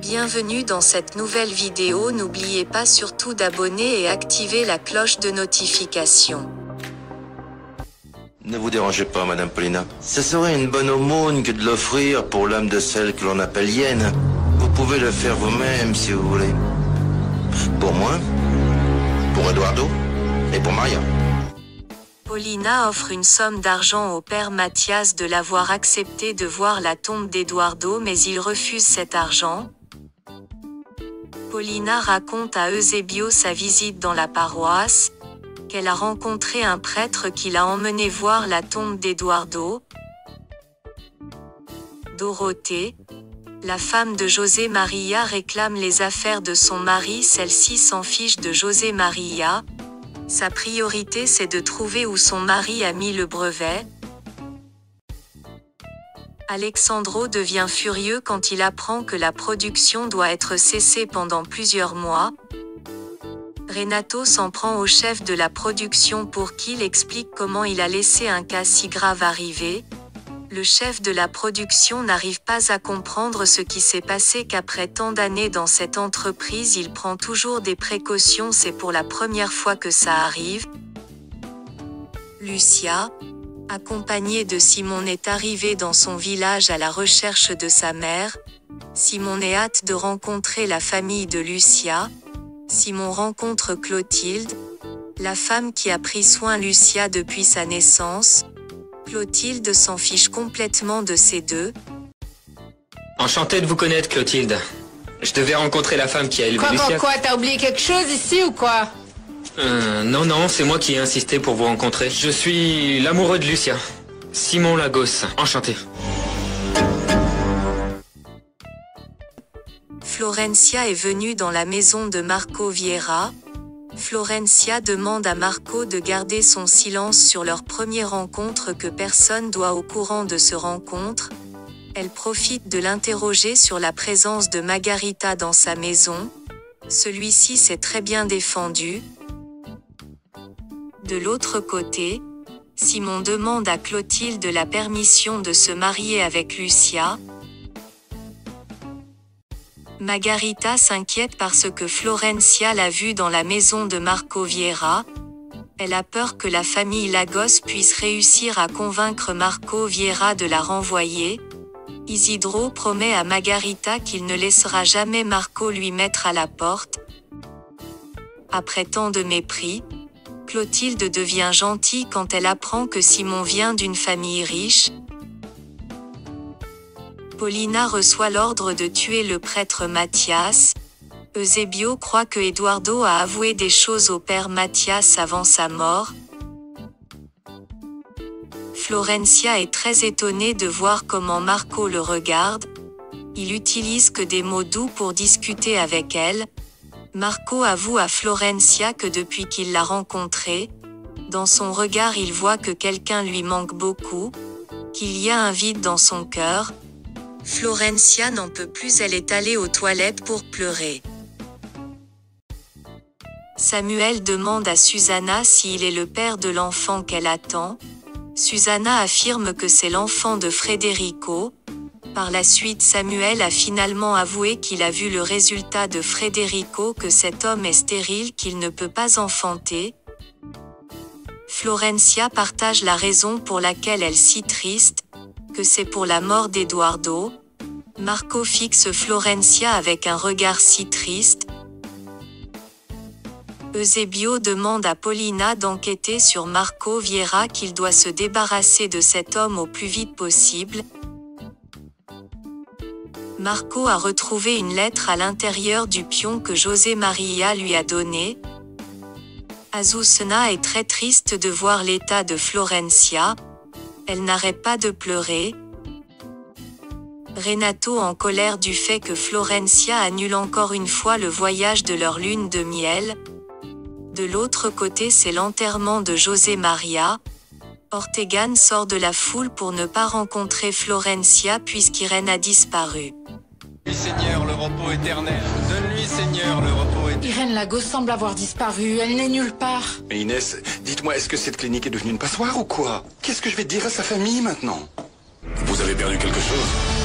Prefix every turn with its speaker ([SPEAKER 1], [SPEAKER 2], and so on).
[SPEAKER 1] Bienvenue dans cette nouvelle vidéo, n'oubliez pas surtout d'abonner et activer la cloche de notification.
[SPEAKER 2] Ne vous dérangez pas, Madame Paulina. Ce serait une bonne aumône que de l'offrir pour l'âme de celle que l'on appelle hyène. Vous pouvez le faire vous-même si vous voulez. Pour moi, pour Eduardo et pour Maria.
[SPEAKER 1] Paulina offre une somme d'argent au père Mathias de l'avoir accepté de voir la tombe d'Eduardo, mais il refuse cet argent. Paulina raconte à Eusebio sa visite dans la paroisse, qu'elle a rencontré un prêtre qui l'a emmené voir la tombe d'Eduardo. Dorothée, la femme de José Maria, réclame les affaires de son mari, celle-ci s'en fiche de José Maria. Sa priorité c'est de trouver où son mari a mis le brevet. Alexandro devient furieux quand il apprend que la production doit être cessée pendant plusieurs mois. Renato s'en prend au chef de la production pour qu'il explique comment il a laissé un cas si grave arriver. Le chef de la production n'arrive pas à comprendre ce qui s'est passé, qu'après tant d'années dans cette entreprise il prend toujours des précautions, c'est pour la première fois que ça arrive. Lucia, accompagnée de Simon, est arrivée dans son village à la recherche de sa mère. Simon a hâte de rencontrer la famille de Lucia. Simon rencontre Clotilde, la femme qui a pris soin de Lucia depuis sa naissance. Clotilde s'en fiche complètement de ces deux.
[SPEAKER 3] Enchanté de vous connaître, Clotilde. Je devais rencontrer la femme qui a élevé Lucia.
[SPEAKER 4] Quoi, t'as oublié quelque chose ici ou quoi?
[SPEAKER 3] Non, c'est moi qui ai insisté pour vous rencontrer. Je suis l'amoureux de Lucia. Simon Lagos, enchanté.
[SPEAKER 1] Florencia est venue dans la maison de Marco Vieira. Florencia demande à Marco de garder son silence sur leur première rencontre, que personne doit au courant de ce rencontre. Elle profite de l'interroger sur la présence de Margarita dans sa maison. Celui-ci s'est très bien défendu. De l'autre côté, Simon demande à Clotilde la permission de se marier avec Lucia. Margarita s'inquiète parce que Florencia l'a vue dans la maison de Marco Vieira. Elle a peur que la famille Lagos puisse réussir à convaincre Marco Vieira de la renvoyer. Isidro promet à Margarita qu'il ne laissera jamais Marco lui mettre à la porte. Après tant de mépris, Clotilde devient gentille quand elle apprend que Simon vient d'une famille riche. Paulina reçoit l'ordre de tuer le prêtre Mathias. Eusebio croit que Eduardo a avoué des choses au père Mathias avant sa mort. Florencia est très étonnée de voir comment Marco le regarde. Il utilise que des mots doux pour discuter avec elle. Marco avoue à Florencia que depuis qu'il l'a rencontrée, dans son regard il voit que quelqu'un lui manque beaucoup, qu'il y a un vide dans son cœur. Florencia n'en peut plus, elle est allée aux toilettes pour pleurer. Samuel demande à Susanna s'il est le père de l'enfant qu'elle attend. Susanna affirme que c'est l'enfant de Federico. Par la suite, Samuel a finalement avoué qu'il a vu le résultat de Federico, que cet homme est stérile, qu'il ne peut pas enfanter. Florencia partage la raison pour laquelle elle est si triste, que c'est pour la mort d'Eduardo. Marco fixe Florencia avec un regard si triste. Eusebio demande à Paulina d'enquêter sur Marco Vieira, qu'il doit se débarrasser de cet homme au plus vite possible. Marco a retrouvé une lettre à l'intérieur du pion que José Maria lui a donné. Azucena est très triste de voir l'état de Florencia. Elle n'arrête pas de pleurer. Renato en colère du fait que Florencia annule encore une fois le voyage de leur lune de miel. De l'autre côté, c'est l'enterrement de José Maria. Ortegan sort de la foule pour ne pas rencontrer Florencia puisqu'Irène a disparu.
[SPEAKER 5] Seigneur, le repos éternel. Donne-lui, Seigneur, le repos éternel.
[SPEAKER 4] Irène Lagos semble avoir disparu, elle n'est nulle part.
[SPEAKER 6] Mais Inès, dites-moi, est-ce que cette clinique est devenue une passoire ou quoi? Qu'est-ce que je vais dire à sa famille maintenant?
[SPEAKER 7] Vous avez perdu quelque chose?